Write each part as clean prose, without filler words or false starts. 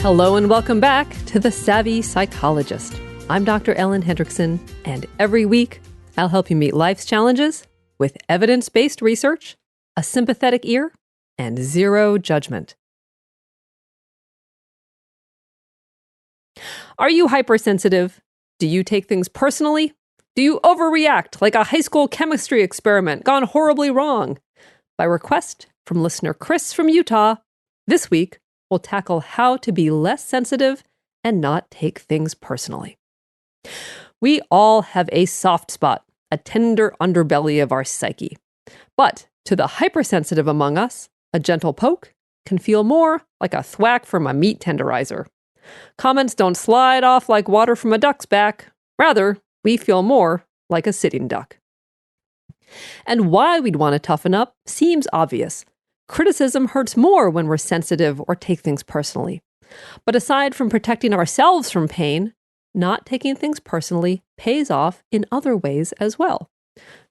Hello and welcome back to The Savvy Psychologist. I'm Dr. Ellen Hendrickson, and every week I'll help you meet life's challenges with evidence-based research, a sympathetic ear, and zero judgment. Are you hypersensitive? Do you take things personally? Do you overreact like a high school chemistry experiment gone horribly wrong? By request from listener Chris from Utah, this week we'll tackle how to be less sensitive and not take things personally. We all have a soft spot, a tender underbelly of our psyche. But to the hypersensitive among us, a gentle poke can feel more like a thwack from a meat tenderizer. Comments don't slide off like water from a duck's back. Rather, we feel more like a sitting duck. And why we'd want to toughen up seems obvious. Criticism hurts more when we're sensitive or take things personally. But aside from protecting ourselves from pain, not taking things personally pays off in other ways as well.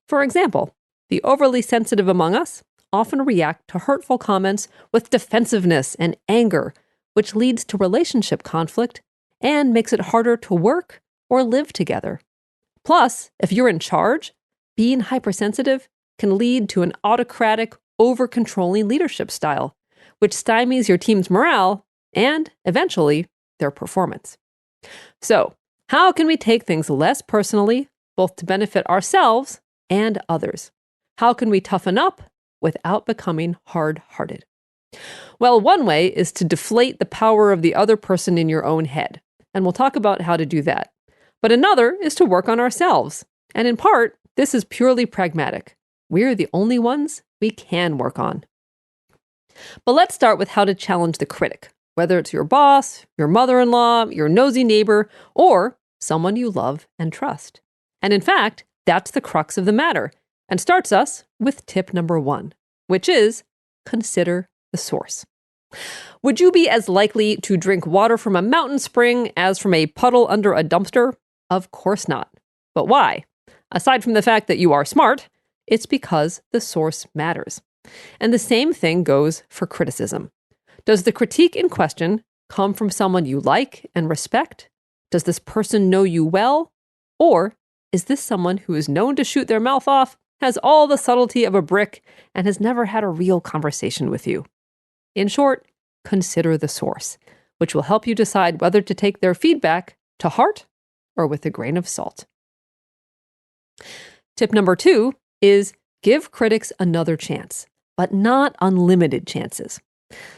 For example, the overly sensitive among us often react to hurtful comments with defensiveness and anger, which leads to relationship conflict and makes it harder to work or live together. Plus, if you're in charge, being hypersensitive can lead to an autocratic, over-controlling leadership style, which stymies your team's morale and, eventually, their performance. So, how can we take things less personally, both to benefit ourselves and others? How can we toughen up without becoming hard-hearted? Well, one way is to deflate the power of the other person in your own head, and we'll talk about how to do that. But another is to work on ourselves, and in part, this is purely pragmatic. We're the only ones we can work on. But let's start with how to challenge the critic, whether it's your boss, your mother-in-law, your nosy neighbor, or someone you love and trust. And in fact, that's the crux of the matter, and starts us with tip number 1, which is consider the source. Would you be as likely to drink water from a mountain spring as from a puddle under a dumpster? Of course not. But why? Aside from the fact that you are smart, it's because the source matters. And the same thing goes for criticism. Does the critique in question come from someone you like and respect? Does this person know you well? Or is this someone who is known to shoot their mouth off, has all the subtlety of a brick, and has never had a real conversation with you? In short, consider the source, which will help you decide whether to take their feedback to heart or with a grain of salt. Tip number 2 is give critics another chance, but not unlimited chances.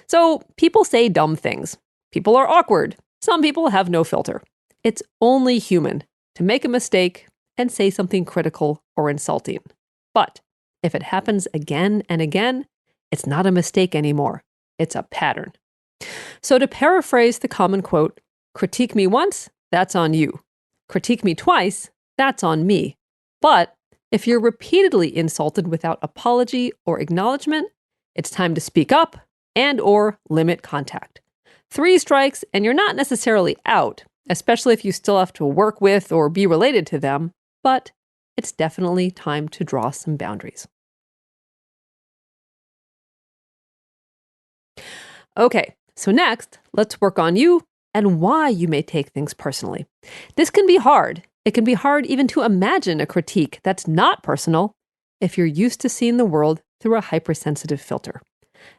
So people say dumb things. People are awkward. Some people have no filter. It's only human to make a mistake and say something critical or insulting. But if it happens again and again, it's not a mistake anymore. It's a pattern. So to paraphrase the common quote, critique me once, that's on you. Critique me twice, that's on me. But if you're repeatedly insulted without apology or acknowledgement, it's time to speak up and or limit contact. 3 strikes and you're not necessarily out, especially if you still have to work with or be related to them, but it's definitely time to draw some boundaries. Okay, so next, let's work on you and why you may take things personally. This can be hard. It can be hard even to imagine a critique that's not personal if you're used to seeing the world through a hypersensitive filter.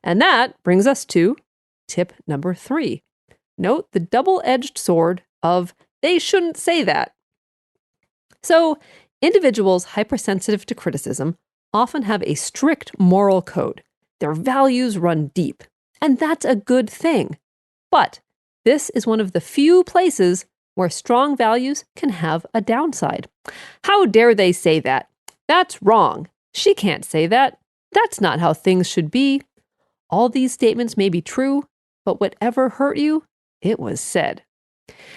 And that brings us to tip number 3. Note the double-edged sword of they shouldn't say that. So, individuals hypersensitive to criticism often have a strict moral code. Their values run deep, and that's a good thing. But this is one of the few places where strong values can have a downside. How dare they say that? That's wrong. She can't say that. That's not how things should be. All these statements may be true, but whatever hurt you, it was said.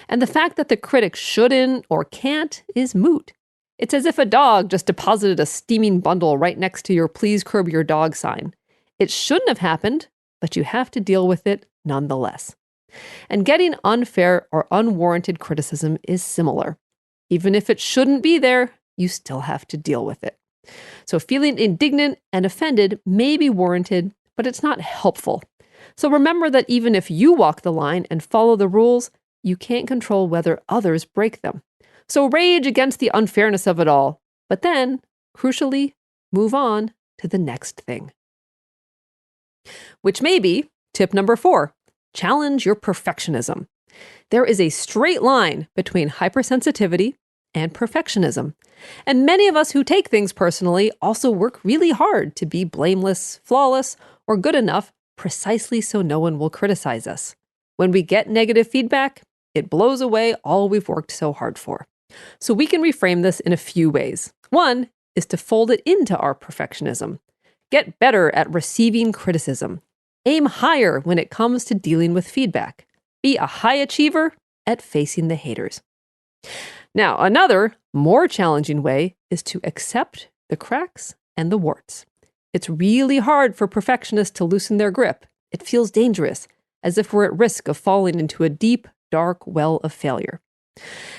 And the fact that the critic shouldn't or can't is moot. It's as if a dog just deposited a steaming bundle right next to your "Please curb your dog" sign. It shouldn't have happened, but you have to deal with it nonetheless. And getting unfair or unwarranted criticism is similar. Even if it shouldn't be there, you still have to deal with it. So feeling indignant and offended may be warranted, but it's not helpful. So remember that even if you walk the line and follow the rules, you can't control whether others break them. So rage against the unfairness of it all, but then, crucially, move on to the next thing. Which may be tip number 4, challenge your perfectionism. There is a straight line between hypersensitivity and perfectionism. And many of us who take things personally also work really hard to be blameless, flawless, or good enough precisely so no one will criticize us. When we get negative feedback, it blows away all we've worked so hard for. So we can reframe this in a few ways. One is to fold it into our perfectionism. Get better at receiving criticism. Aim higher when it comes to dealing with feedback. Be a high achiever at facing the haters. Now, another, more challenging way is to accept the cracks and the warts. It's really hard for perfectionists to loosen their grip. It feels dangerous, as if we're at risk of falling into a deep, dark well of failure.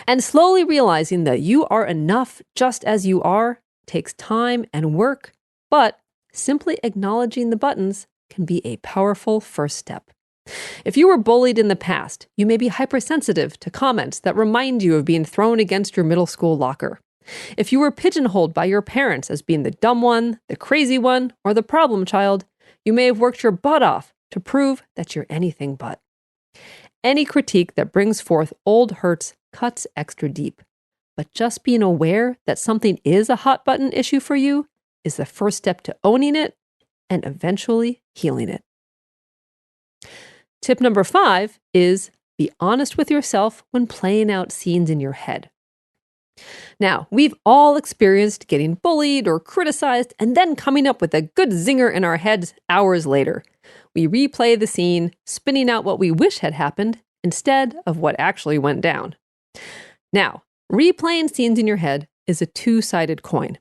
And slowly realizing that you are enough just as you are takes time and work, but simply acknowledging the buttons can be a powerful first step. If you were bullied in the past, you may be hypersensitive to comments that remind you of being thrown against your middle school locker. If you were pigeonholed by your parents as being the dumb one, the crazy one, or the problem child, you may have worked your butt off to prove that you're anything but. Any critique that brings forth old hurts cuts extra deep. But just being aware that something is a hot button issue for you is the first step to owning it and eventually healing it. Tip number 5 is be honest with yourself when playing out scenes in your head. Now, we've all experienced getting bullied or criticized and then coming up with a good zinger in our heads hours later. We replay the scene, spinning out what we wish had happened instead of what actually went down. Now, replaying scenes in your head is a two-sided coin.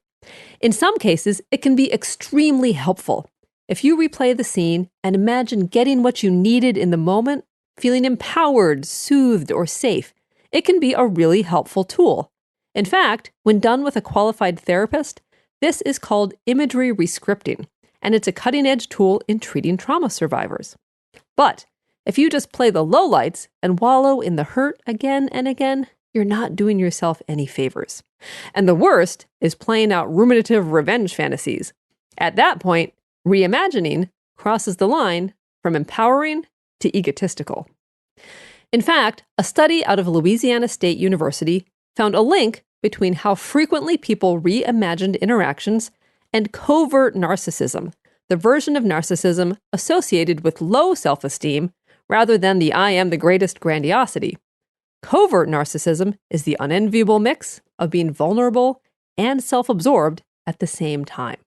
In some cases, it can be extremely helpful. If you replay the scene and imagine getting what you needed in the moment, feeling empowered, soothed, or safe, it can be a really helpful tool. In fact, when done with a qualified therapist, this is called imagery rescripting, and it's a cutting-edge tool in treating trauma survivors. But if you just play the lowlights and wallow in the hurt again and again, you're not doing yourself any favors. And the worst is playing out ruminative revenge fantasies. At that point, reimagining crosses the line from empowering to egotistical. In fact, a study out of Louisiana State University found a link between how frequently people reimagined interactions and covert narcissism, the version of narcissism associated with low self-esteem rather than the I am the greatest grandiosity. Covert narcissism is the unenviable mix of being vulnerable and self-absorbed at the same time.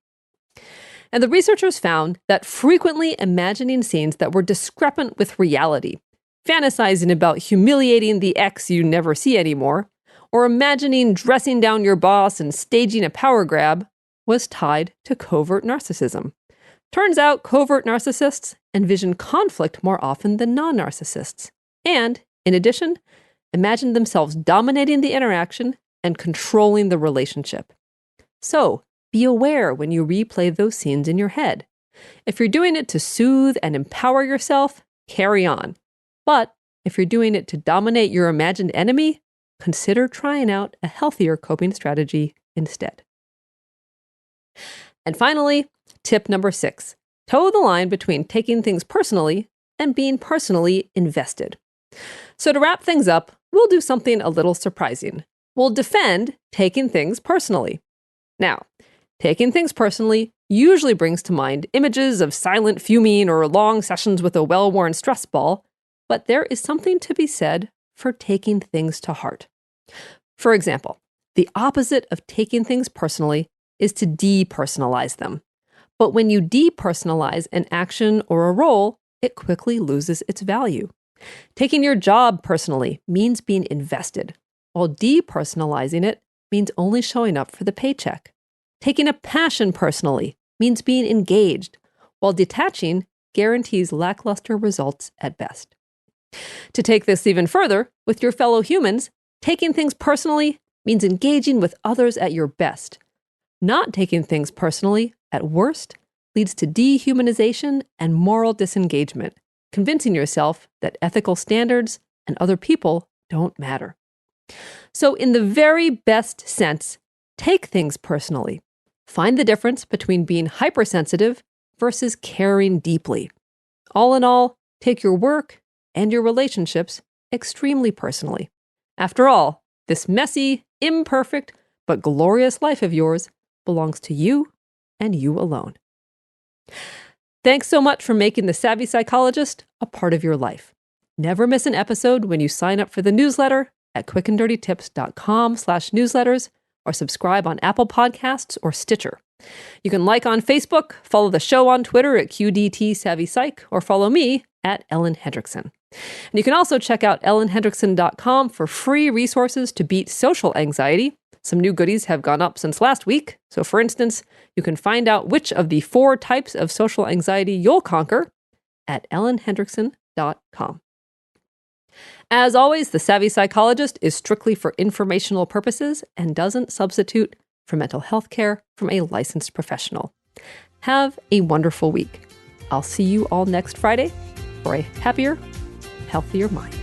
And the researchers found that frequently imagining scenes that were discrepant with reality, fantasizing about humiliating the ex you never see anymore, or imagining dressing down your boss and staging a power grab, was tied to covert narcissism. Turns out covert narcissists envision conflict more often than non-narcissists, and, in addition, imagine themselves dominating the interaction and controlling the relationship. So, be aware when you replay those scenes in your head. If you're doing it to soothe and empower yourself, carry on. But if you're doing it to dominate your imagined enemy, consider trying out a healthier coping strategy instead. And finally, tip number 6. Toe the line between taking things personally and being personally invested. So to wrap things up, we'll do something a little surprising. We'll defend taking things personally. Now, taking things personally usually brings to mind images of silent fuming or long sessions with a well-worn stress ball, but there is something to be said for taking things to heart. For example, the opposite of taking things personally is to depersonalize them. But when you depersonalize an action or a role, it quickly loses its value. Taking your job personally means being invested, while depersonalizing it means only showing up for the paycheck. Taking a passion personally means being engaged, while detaching guarantees lackluster results at best. To take this even further, with your fellow humans, taking things personally means engaging with others at your best. Not taking things personally, at worst, leads to dehumanization and moral disengagement, convincing yourself that ethical standards and other people don't matter. So, in the very best sense, take things personally. Find the difference between being hypersensitive versus caring deeply. All in all, take your work and your relationships extremely personally. After all, this messy, imperfect, but glorious life of yours belongs to you and you alone. Thanks so much for making The Savvy Psychologist a part of your life. Never miss an episode when you sign up for the newsletter at quickanddirtytips.com/newsletters or subscribe on Apple Podcasts or Stitcher. You can like on Facebook, follow the show on Twitter at QDT Savvy Psych, or follow me at Ellen Hendrickson. And you can also check out ellenhendrickson.com for free resources to beat social anxiety. Some new goodies have gone up since last week. So for instance, you can find out which of the 4 types of social anxiety you'll conquer at ellenhendrickson.com. As always, The Savvy Psychologist is strictly for informational purposes and doesn't substitute for mental health care from a licensed professional. Have a wonderful week. I'll see you all next Friday for a happier, healthier mind.